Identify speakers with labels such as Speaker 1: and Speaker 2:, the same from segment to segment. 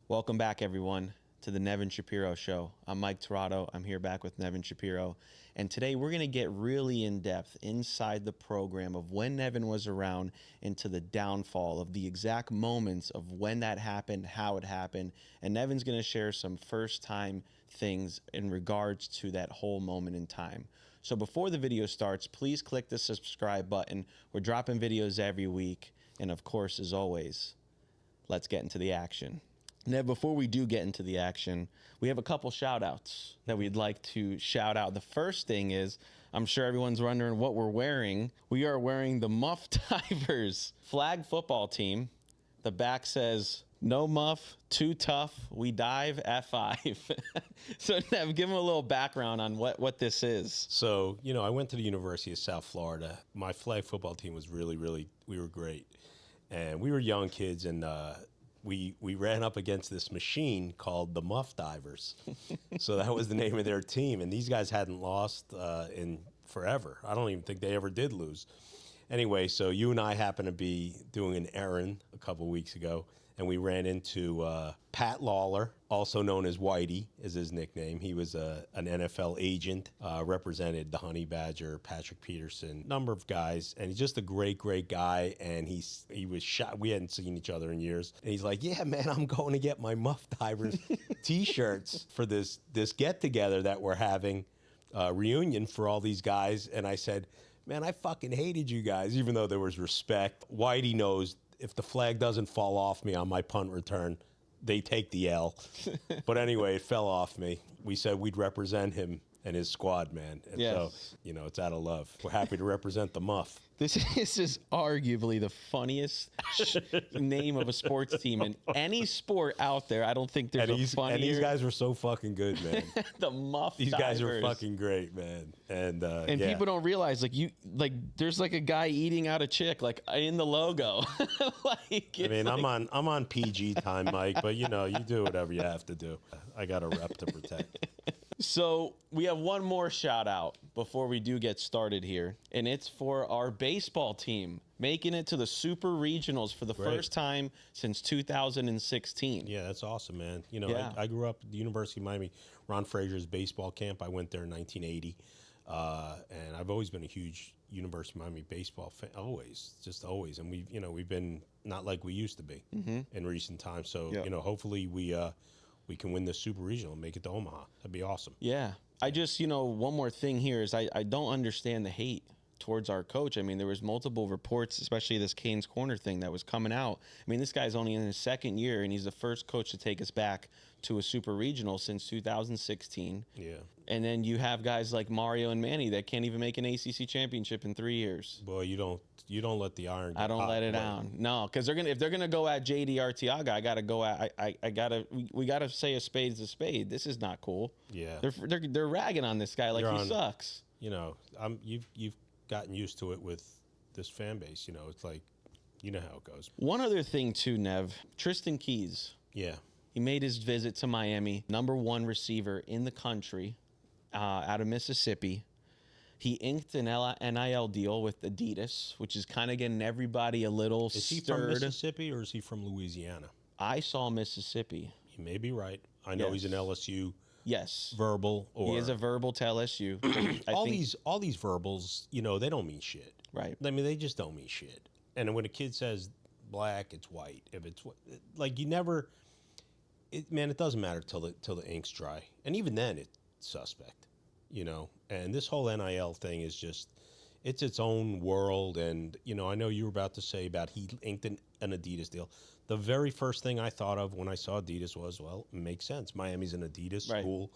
Speaker 1: Welcome back, everyone, to the Nevin Shapiro Show. I'm Mike Torado. I'm here back with Nevin Shapiro. And today we're going to get really in-depth inside the program of when Nevin was around into the downfall of the exact moments of when that happened, how it happened. And Nevin's going to share some first-time things in regards to that whole moment in time. So before the video starts, please click the subscribe button. We're dropping videos every week. And of course, as always, let's get into the action. Nev, before we do get into the action, we have a couple shout outs that we'd like to shout out. The first thing is, I'm sure everyone's wondering what we're wearing. We are wearing the Muff Divers flag football team. The back says, "No muff, too tough, we dive F5." So Nev, give them a little background on what this is.
Speaker 2: So, I went to the University of South Florida. My flag football team was we were great. And we were young kids, and we ran up against this machine called the Muff Divers. So that was the name of their team. And these guys hadn't lost in forever. I don't even think they ever did lose. Anyway, so you and I happened to be doing an errand a couple weeks ago, and we ran into Pat Lawler, also known as Whitey, is his nickname. He was an NFL agent, represented the Honey Badger, Patrick Peterson, number of guys, and he's just a great guy. And he was shot. We hadn't seen each other in years, and he's like, "Yeah, man, I'm going to get my Muff Divers T-shirts for this get together that we're having, reunion for all these guys." And I said, "Man, I fucking hated you guys," even though there was respect. Whitey knows if the flag doesn't fall off me on my punt return, they take the L. But anyway, it fell off me. We said we'd represent him and his squad, man. And
Speaker 1: yes.
Speaker 2: So, it's out of love. We're happy to represent the Muff.
Speaker 1: This is arguably the funniest name of a sports team in any sport out there. I don't think there's a funnier.
Speaker 2: And these guys were so fucking good, man.
Speaker 1: The Muff
Speaker 2: These
Speaker 1: Divers.
Speaker 2: guys are fucking great, man. And yeah.
Speaker 1: People don't realize, there's like a guy eating out a chick, in the logo.
Speaker 2: I'm on PG time, Mike, but you do whatever you have to do. I got a rep to protect.
Speaker 1: So we have one more shout out before we do get started here, and it's for our baseball team making it to the Super Regionals for the first time since 2016.
Speaker 2: Yeah, that's awesome, man.
Speaker 1: Yeah.
Speaker 2: I grew up at the University of Miami, Ron Frazier's baseball camp. I went there in 1980, and I've always been a huge University of Miami baseball fan, just always. And we've been not like we used to be in recent times. So hopefully we can win the Super Regional and make it to Omaha. That'd be awesome.
Speaker 1: Yeah. I just, one more thing here is I don't understand the hate towards our coach. I mean, there was multiple reports, especially this Canes Corner thing that was coming out. I mean, this guy's only in his second year, and he's the first coach to take us back to a Super Regional since 2016.
Speaker 2: Yeah.
Speaker 1: And then you have guys like Mario and Manny that can't even make an ACC championship in 3 years.
Speaker 2: Boy, you don't let the iron get
Speaker 1: I don't
Speaker 2: hot,
Speaker 1: let it down. No, because if they're gonna go at JD Arteaga, we gotta say a spade's a spade. This is not cool.
Speaker 2: Yeah.
Speaker 1: They're ragging on this guy he sucks.
Speaker 2: You've gotten used to it with this fan base. It's like, how it goes.
Speaker 1: One other thing too, Nev, Tristan Keys.
Speaker 2: Yeah.
Speaker 1: He made his visit to Miami, #1 receiver in the country, out of Mississippi. He inked an NIL deal with Adidas, which is kind of getting everybody a little stirred.
Speaker 2: Is he from Mississippi or is he from Louisiana?
Speaker 1: I saw Mississippi.
Speaker 2: You may be right. I know he's an LSU.
Speaker 1: Yes.
Speaker 2: Verbal.
Speaker 1: He is a verbal to LSU.
Speaker 2: all these verbals, they don't mean shit.
Speaker 1: Right.
Speaker 2: I mean, they just don't mean shit. And when a kid says black, it's white. If it's you never. It doesn't matter till the ink's dry, and even then it's suspect, And this whole NIL thing is just, it's its own world. And I know you were about to say about he inked an Adidas deal. The very first thing I thought of when I saw Adidas was, well, it makes sense. Miami's an Adidas school,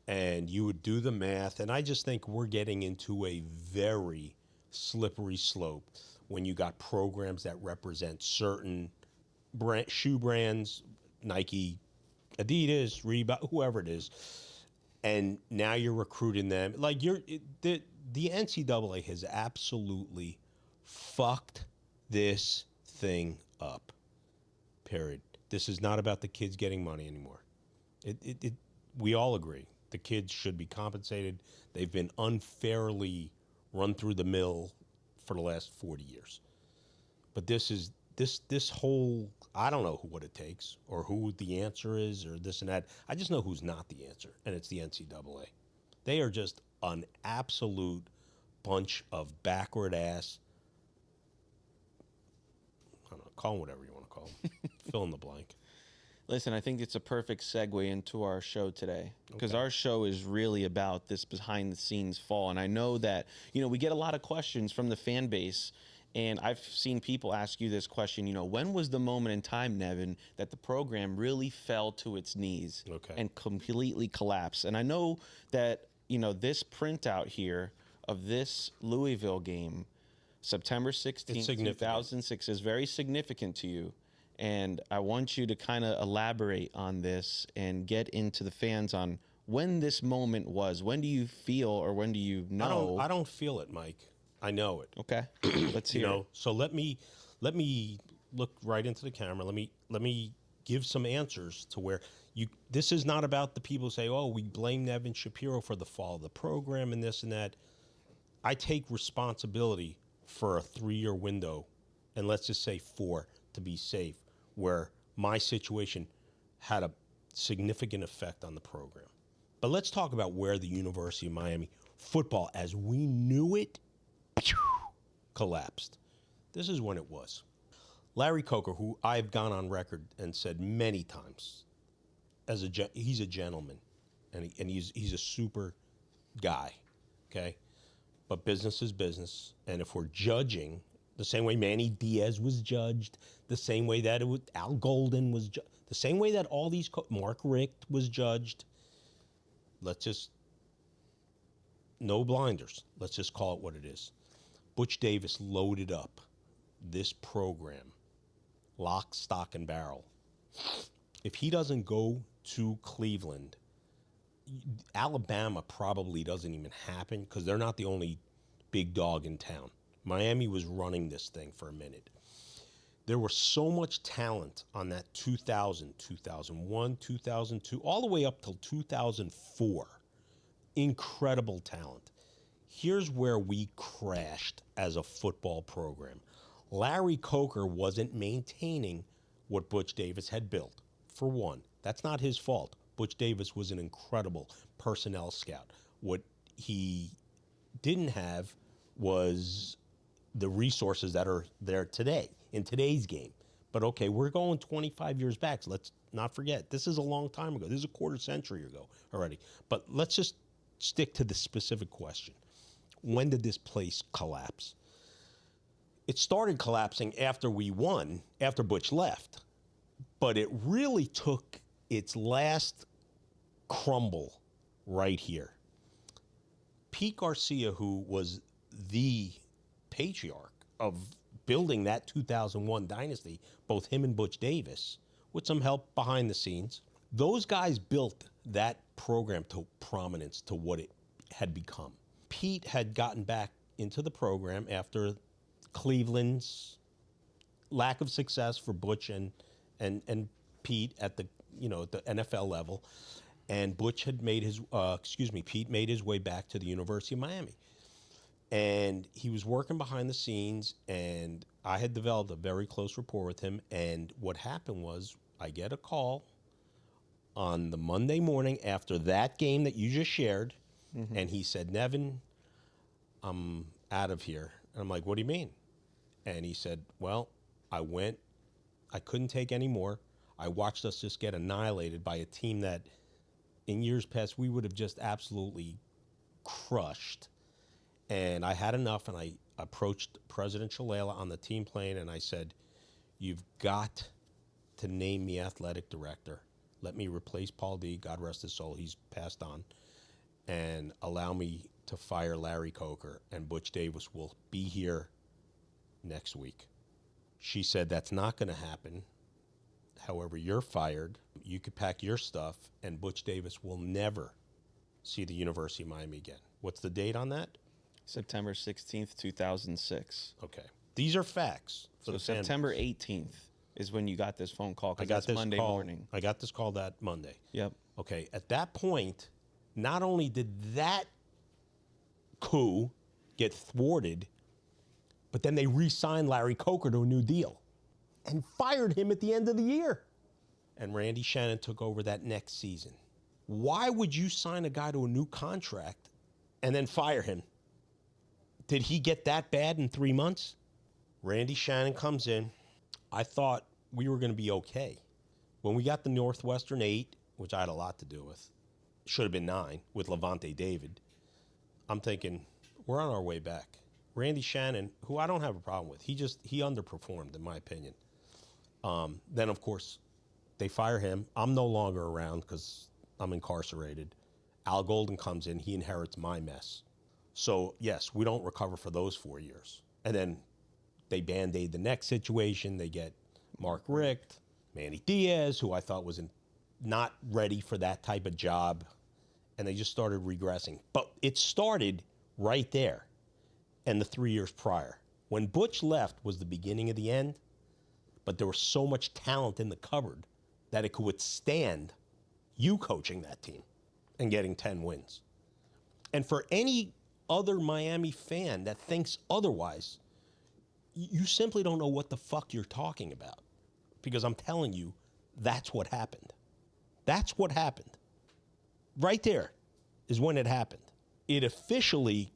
Speaker 2: and you would do the math. And I just think we're getting into a very slippery slope when you got programs that represent certain shoe brands, Nike, Adidas, Reebok, whoever it is, and now you're recruiting them. The NCAA has absolutely fucked this thing up. Period. This is not about the kids getting money anymore. We all agree the kids should be compensated. They've been unfairly run through the mill for the last 40 years. But this is this whole, I don't know what it takes or who the answer is or this and that. I just know who's not the answer, and it's the NCAA. They are just an absolute bunch of backward ass. I don't know, call them whatever you want to call them. Fill in the blank.
Speaker 1: Listen, I think it's a perfect segue into our show today, because
Speaker 2: Okay.
Speaker 1: our show is really about this behind the scenes fall. And I know that, we get a lot of questions from the fan base, and I've seen people ask you this question, when was the moment in time, Nevin, that the program really fell to its knees and completely collapsed? And I know that, this printout here of this Louisville game, September 16th, 2006, is very significant to you. And I want you to kind of elaborate on this and get into the fans on when this moment was. When do you feel, or when do you know?
Speaker 2: I don't feel it, Mike. I know it.
Speaker 1: Okay, let's hear it.
Speaker 2: So let me look right into the camera. Let me give some answers to where you. This is not about the people who say, "Oh, we blame Nevin Shapiro for the fall of the program and this and that." I take responsibility for a 3-year window, and let's just say 4 to be safe, where my situation had a significant effect on the program. But let's talk about where the University of Miami football, as we knew it, collapsed. This is when it was. Larry Coker, who I've gone on record and said many times, he's a gentleman, and he's a super guy, okay? But business is business, and if we're judging the same way Manny Diaz was judged, the same way that Al Golden was judged, the same way that all these Mark Richt was judged, let's just, no blinders. Let's just call it what it is. Butch Davis loaded up this program, lock, stock, and barrel. If he doesn't go to Cleveland, Alabama probably doesn't even happen, because they're not the only big dog in town. Miami was running this thing for a minute. There was so much talent on that 2000, 2001, 2002, all the way up till 2004. Incredible talent. Here's where we crashed as a football program. Larry Coker wasn't maintaining what Butch Davis had built, for one. That's not his fault. Butch Davis was an incredible personnel scout. What he didn't have was the resources that are there today, in today's game. But okay, we're going 25 years back, so let's not forget, this is a long time ago. This is a quarter century ago already. But let's just stick to the specific question. When did this place collapse? It started collapsing after we won, after Butch left. But it really took its last crumble right here. Pete Garcia, who was the patriarch of building that 2001 dynasty, both him and Butch Davis, with some help behind the scenes, those guys built that program to prominence, to what it had become. Pete had gotten back into the program after Cleveland's lack of success for Butch and Pete at the the NFL level, and Butch had made his Pete made his way back to the University of Miami, and he was working behind the scenes, and I had developed a very close rapport with him. And what happened was, I get a call on the Monday morning after that game that you just shared, and he said, "Nevin, I'm out of here." And I'm like, "What do you mean?" And he said, "Well, I couldn't take any more. I watched us just get annihilated by a team that in years past we would have just absolutely crushed. And I had enough, and I approached President Shalala on the team plane, and I said, you've got to name me athletic director. Let me replace Paul D., God rest his soul, he's passed on, and allow me to fire Larry Coker, and Butch Davis will be here next week." She said, "That's not going to happen. However, you're fired. You could pack your stuff, and Butch Davis will never see the University of Miami again." What's the date on that?
Speaker 1: September 16th, 2006.
Speaker 2: Okay. These are facts.
Speaker 1: So September 18th is when you got this phone call,
Speaker 2: I
Speaker 1: because
Speaker 2: got
Speaker 1: that's
Speaker 2: this
Speaker 1: Monday
Speaker 2: call,
Speaker 1: morning.
Speaker 2: I got this call that Monday.
Speaker 1: Yep.
Speaker 2: Okay. At that point, not only did that coup get thwarted, but then they re-signed Larry Coker to a new deal. and fired him at the end of the year. And Randy Shannon took over that next season. Why would you sign a guy to a new contract and then fire him? Did he get that bad in 3 months? Randy Shannon comes in. I thought we were going to be okay. When we got the Northwestern 8, which I had a lot to do with, should have been 9 with Levante David, I'm thinking, we're on our way back. Randy Shannon, who I don't have a problem with, he underperformed, in my opinion. Then, of course, they fire him. I'm no longer around because I'm incarcerated. Al Golden comes in. He inherits my mess. So, yes, we don't recover for those 4 years. And then they Band-Aid the next situation. They get Mark Richt, Manny Diaz, who I thought was not ready for that type of job. And they just started regressing. But it started right there and the 3 years prior. When Butch left was the beginning of the end, but there was so much talent in the cupboard that it could withstand you coaching that team and getting 10 wins. And for any other Miami fan that thinks otherwise, you simply don't know what the fuck you're talking about. Because I'm telling you, that's what happened. That's what happened. Right there is when it happened. It officially,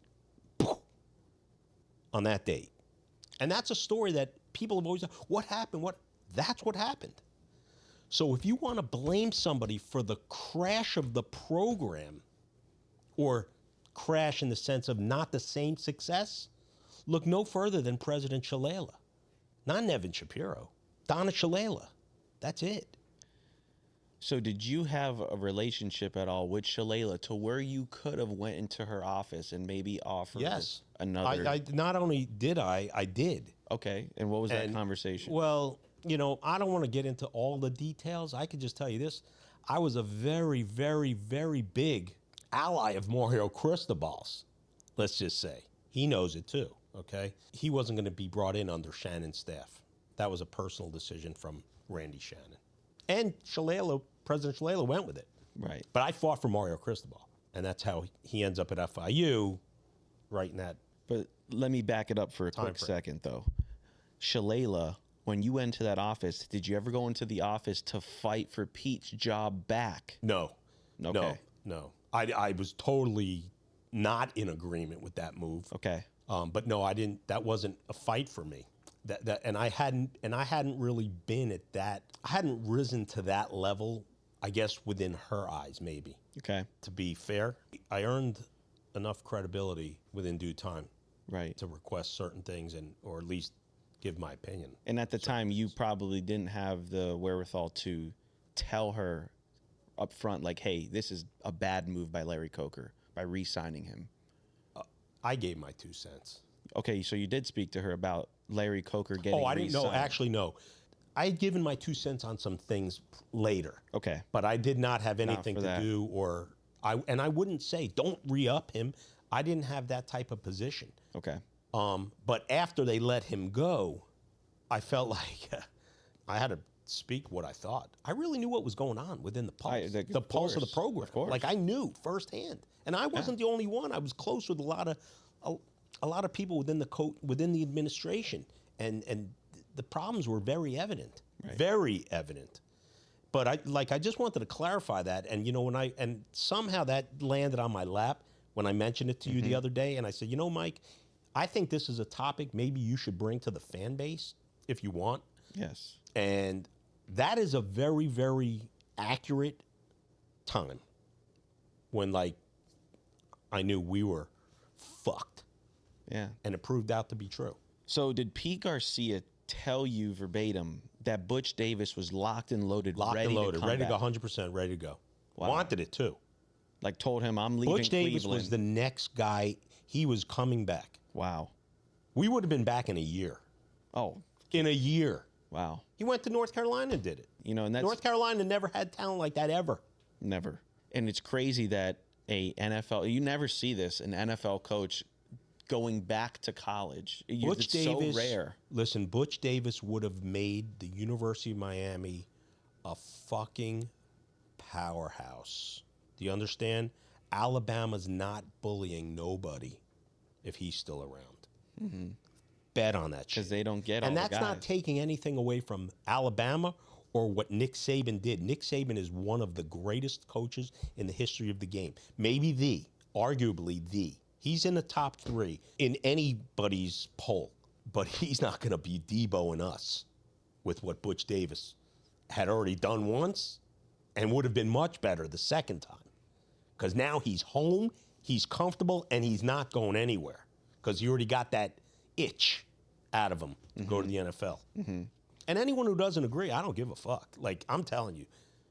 Speaker 2: on that date. And that's a story that people have always said, what happened? That's what happened. So if you want to blame somebody for the crash of the program, or crash in the sense of not the same success, look no further than President Shalala. Not Nevin Shapiro. Donna Shalala. That's it.
Speaker 1: So did you have a relationship at all with Shalala to where you could have went into her office and maybe offered another?
Speaker 2: I not only did I did.
Speaker 1: Okay. And what was that conversation?
Speaker 2: Well, I don't want to get into all the details. I could just tell you this. I was a very, very, very big ally of Mario Cristobal's, let's just say. He knows it too, okay? He wasn't going to be brought in under Shannon's staff. That was a personal decision from Randy Shannon. And President Shalala went with it.
Speaker 1: Right.
Speaker 2: But I fought for Mario Cristobal, and that's how he ends up at FIU, right in that.
Speaker 1: But let me back it up for a quick second, though. Shalala, when you went to that office, did you ever go into the office to fight for Pete's job back?
Speaker 2: No.
Speaker 1: Okay.
Speaker 2: No. I was totally not in agreement with that move.
Speaker 1: Okay.
Speaker 2: But no, I didn't. That wasn't a fight for me. And I hadn't really been at that. I hadn't risen to that level, I guess, within her eyes, maybe.
Speaker 1: Okay.
Speaker 2: To be fair, I earned enough credibility within due time.
Speaker 1: Right.
Speaker 2: To request certain things or at least give my opinion.
Speaker 1: And at the time, you probably didn't have the wherewithal to tell her up front, like, hey, this is a bad move by Larry Coker by re-signing him.
Speaker 2: I gave my 2 cents.
Speaker 1: Okay, so you did speak to her about Larry Coker getting
Speaker 2: I didn't know.
Speaker 1: re-signed.
Speaker 2: Actually, no. I had given my 2 cents on some things later.
Speaker 1: Okay.
Speaker 2: But I did not have anything to do I wouldn't say, don't re-up him. I didn't have that type of position.
Speaker 1: Okay.
Speaker 2: But after they let him go, I felt like I had to speak what I thought. I really knew what was going on within the pulse, the pulse of the program.
Speaker 1: Of course.
Speaker 2: Like I knew firsthand. And I wasn't the only one. I was close with a lot of people within the administration, and the problems were very evident, very evident. But I just wanted to clarify that, and somehow that landed on my lap when I mentioned it to you the other day, and I said, Mike, I think this is a topic maybe you should bring to the fan base if you want.
Speaker 1: Yes.
Speaker 2: And that is a very, very accurate time when I knew we were fucked.
Speaker 1: Yeah.
Speaker 2: And it proved out to be true.
Speaker 1: So did Pete Garcia tell you verbatim that Butch Davis was locked and loaded, ready to go
Speaker 2: 100% ready to go. Wow. Wanted it too.
Speaker 1: Like told him, I'm leaving
Speaker 2: Butch Davis
Speaker 1: Cleveland.
Speaker 2: was the next guy. He was coming back.
Speaker 1: Wow.
Speaker 2: We would have been back in a year.
Speaker 1: Oh.
Speaker 2: In a year.
Speaker 1: Wow.
Speaker 2: He went to North Carolina and did it.
Speaker 1: And that's
Speaker 2: North Carolina never had talent like that ever.
Speaker 1: Never. And it's crazy that you never see this, an NFL coach going back to college. It's so rare.
Speaker 2: Listen, Butch Davis would have made the University of Miami a fucking powerhouse. Do you understand? Alabama's not bullying nobody if he's still around. bet on that shit.
Speaker 1: Because they don't get all
Speaker 2: And
Speaker 1: the
Speaker 2: that's
Speaker 1: guys.
Speaker 2: not taking anything away from Alabama or what Nick Saban did. Nick Saban is one of the greatest coaches in the history of the game. Maybe arguably the. He's in the top 3 in anybody's poll. But he's not going to be Debo and us with what Butch Davis had already done once and would have been much better the second time. Because now he's home, he's comfortable, and he's not going anywhere. Because he already got that itch out of him to go to the NFL. And anyone who doesn't agree, I don't give a fuck. Like, I'm telling you,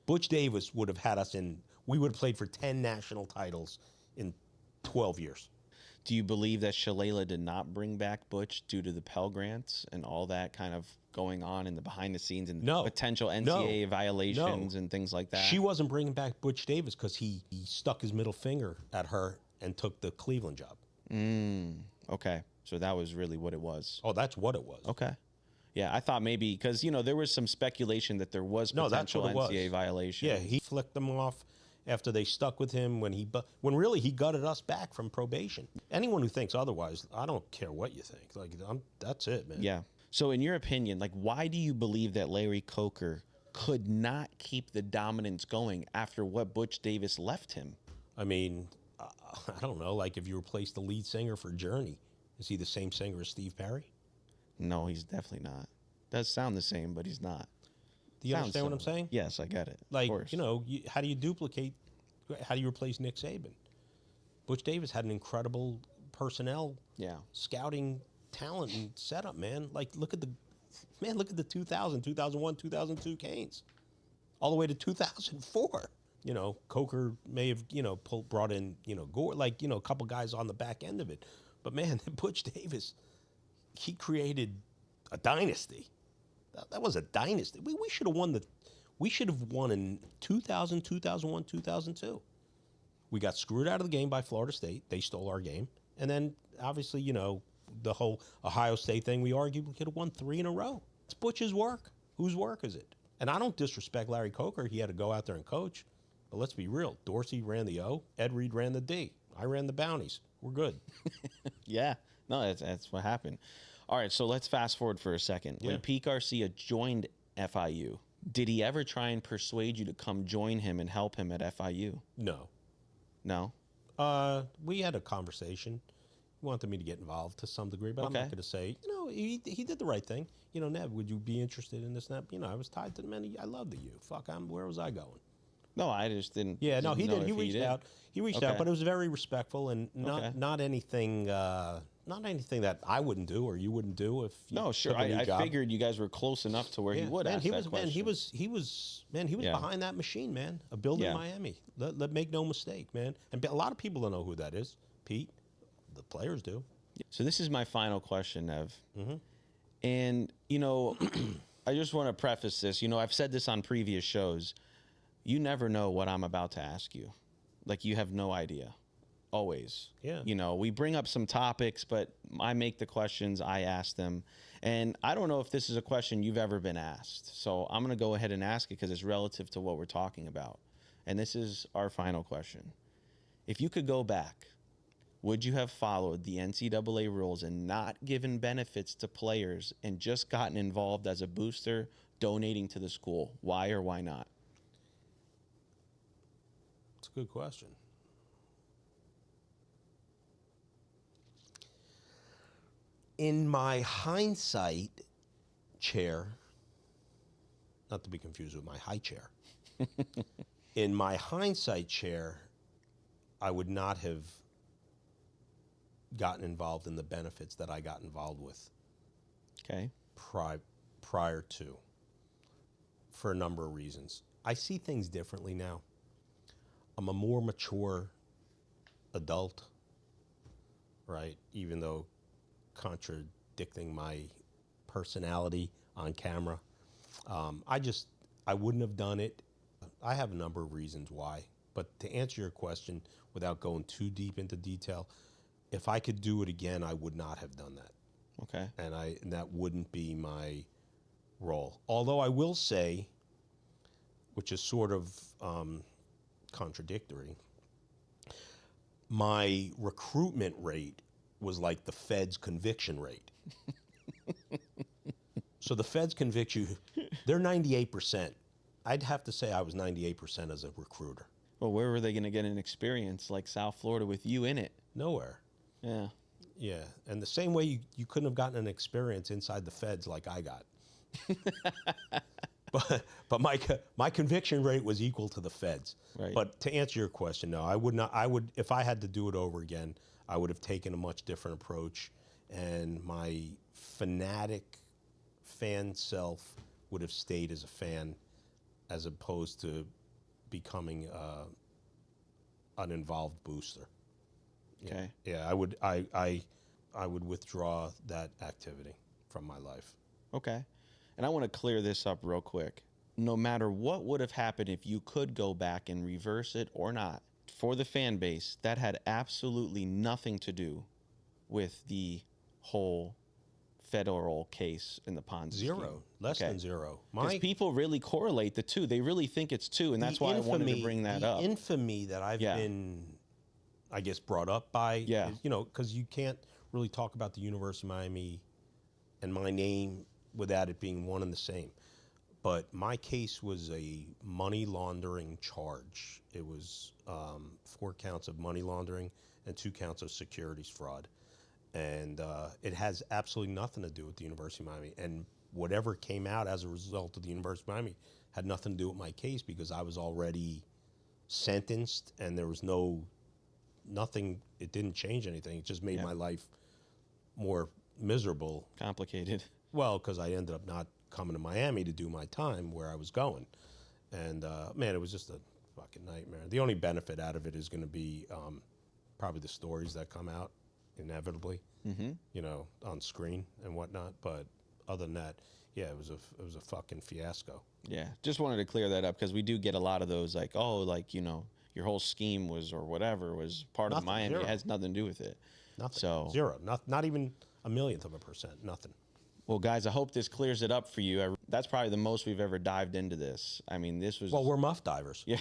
Speaker 2: Butch Davis would have had us in, we would have played for 10 national titles in 12 years.
Speaker 1: Do you believe that Shalala did not bring back Butch due to the Pell Grants and all that kind of going on in the behind the scenes and potential NCAA violations and things like that?
Speaker 2: She wasn't bringing back Butch Davis because he stuck his middle finger at her and took the Cleveland job.
Speaker 1: Okay. So that was really what it was.
Speaker 2: Oh, that's what it was.
Speaker 1: Okay. Yeah, I thought maybe because, there was some speculation that there was potential NCAA violation.
Speaker 2: Yeah, he flicked them off after they stuck with him when really he gutted us back from probation. Anyone who thinks otherwise, I don't care what you think. Like, that's it, man.
Speaker 1: Yeah. So in your opinion, like, why do you believe that Larry Coker could not keep the dominance going after what Butch Davis left him?
Speaker 2: I mean, I don't know. Like, if you replace the lead singer for Journey, is he the same singer as Steve Perry?
Speaker 1: No, he's definitely not. Does sound the same, but he's not.
Speaker 2: Do you understand what I'm saying?
Speaker 1: Yes, I get it.
Speaker 2: Like,
Speaker 1: of course.
Speaker 2: How do you duplicate, how do you replace Nick Saban? Butch Davis had an incredible personnel, scouting talent and setup, man. Like, look at the 2000, 2001, 2002 Canes. All the way to 2004. Coker may have, brought in, Gore, like, a couple guys on the back end of it. But, man, Butch Davis, he created a dynasty. That was a dynasty. We should have won in 2000, 2001, 2002. We got screwed out of the game by Florida State. They stole our game. And then, obviously, the whole Ohio State thing, we argued we could have won 3 in a row. It's Butch's work. Whose work is it? And I don't disrespect Larry Coker. He had to go out there and coach. But let's be real. Dorsey ran the O. Ed Reed ran the D. I ran the bounties. We're good.
Speaker 1: Yeah. No, that's what happened. All right, so let's fast forward for a second. When Pete Garcia joined FIU, did he ever try and persuade you to come join him and help him at FIU?
Speaker 2: No.
Speaker 1: No?
Speaker 2: We had a conversation. He wanted me to get involved to some degree, but I'm not going to say, he did the right thing. Nev, would you be interested in this? I was tied to the men. I love the U. Fuck, where was I going?
Speaker 1: No, I just didn't.
Speaker 2: Yeah, no, he did. He reached out. He reached out, but it was very respectful and not anything. Not anything that I wouldn't do or you wouldn't do if you took a new job.
Speaker 1: I figured you guys were close enough to where he would ask that question.
Speaker 2: He was behind that machine, man. A building in Miami. Let make no mistake, man. And a lot of people don't know who that is. Pete, the players do.
Speaker 1: So this is my final question, Nev. And I just want to preface this. I've said this on previous shows. You never know what I'm about to ask you. Like, you have no idea. Always.
Speaker 2: Yeah.
Speaker 1: We bring up some topics, but I make the questions, I ask them. And I don't know if this is a question you've ever been asked. So I'm going to go ahead and ask it because it's relative to what we're talking about. And this is our final question. If you could go back, would you have followed the NCAA rules and not given benefits to players and just gotten involved as a booster, donating to the school? Why or why not?
Speaker 2: It's a good question. In my hindsight chair, not to be confused with my high chair, in my hindsight chair, I would not have gotten involved in the benefits that I got involved with.
Speaker 1: Okay.
Speaker 2: Prior to, for a number of reasons. I see things differently now. I'm a more mature adult, right? Even though contradicting my personality on camera. I wouldn't have done it. I have a number of reasons why. But to answer your question without going too deep into detail, if I could do it again, I would not have done that.
Speaker 1: Okay.
Speaker 2: And that wouldn't be my role. Although I will say, which is sort of contradictory, my recruitment rate was like the Fed's conviction rate. So the feds convict you. They're 98%. I'd have to say I was 98% as a recruiter.
Speaker 1: Well, where were they going to get an experience like South Florida with you in it?
Speaker 2: Nowhere.
Speaker 1: Yeah.
Speaker 2: Yeah. And the same way you couldn't have gotten an experience inside the feds like I got. But my conviction rate was equal to the feds.
Speaker 1: Right.
Speaker 2: But to answer your question, no, I would not. I would, if I had to do it over again, I would have taken a much different approach, and my fanatic fan self would have stayed as a fan, as opposed to becoming an involved booster.
Speaker 1: Okay.
Speaker 2: Yeah, I would. I would withdraw that activity from my life.
Speaker 1: Okay. And I want to clear this up real quick. No matter what would have happened if you could go back and reverse it or not, for the fan base, that had absolutely nothing to do with the whole federal case in the Ponzi
Speaker 2: Zero.
Speaker 1: scheme.
Speaker 2: Less than zero.
Speaker 1: Because people really correlate the two. They really think it's two, and that's why I wanted to bring that up.
Speaker 2: The infamy that I've been, I guess, brought up by, is, you know, because you can't really talk about the University of Miami and my name without it being one and the same. But my case was a money laundering charge. It was 4 counts of money laundering and 2 counts of securities fraud. And it has absolutely nothing to do with the University of Miami. And whatever came out as a result of the University of Miami had nothing to do with my case, because I was already sentenced and there was nothing, it didn't change anything. It just made my life more miserable.
Speaker 1: Complicated.
Speaker 2: Well, because I ended up not coming to Miami to do my time where I was going. And man, it was just a fucking nightmare. The only benefit out of it is going to be probably the stories that come out inevitably, you know, on screen and whatnot. But other than that, yeah, it was a fucking fiasco.
Speaker 1: Yeah, just wanted to clear that up, because we do get a lot of those, like, oh, like, you know, your whole scheme was, or whatever, was part of Miami.
Speaker 2: Zero.
Speaker 1: It has nothing to do with it.
Speaker 2: Nothing.
Speaker 1: So
Speaker 2: Zero. Not even a millionth of a percent. Nothing.
Speaker 1: Well, guys, I hope this clears it up for you. That's probably the most we've ever dived into this. I mean, this was...
Speaker 2: Well, we're Muff Divers.
Speaker 1: Yeah.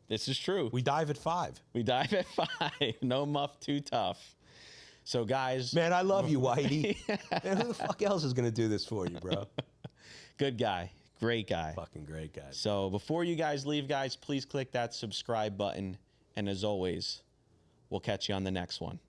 Speaker 1: This is true.
Speaker 2: We dive at 5.
Speaker 1: We dive at 5. No muff too tough. So, guys...
Speaker 2: Man, I love you, Whitey. Man, who the fuck else is going to do this for you, bro?
Speaker 1: Good guy. Great guy.
Speaker 2: Fucking great guy.
Speaker 1: So, before you guys leave, guys, please click that subscribe button. And as always, we'll catch you on the next one.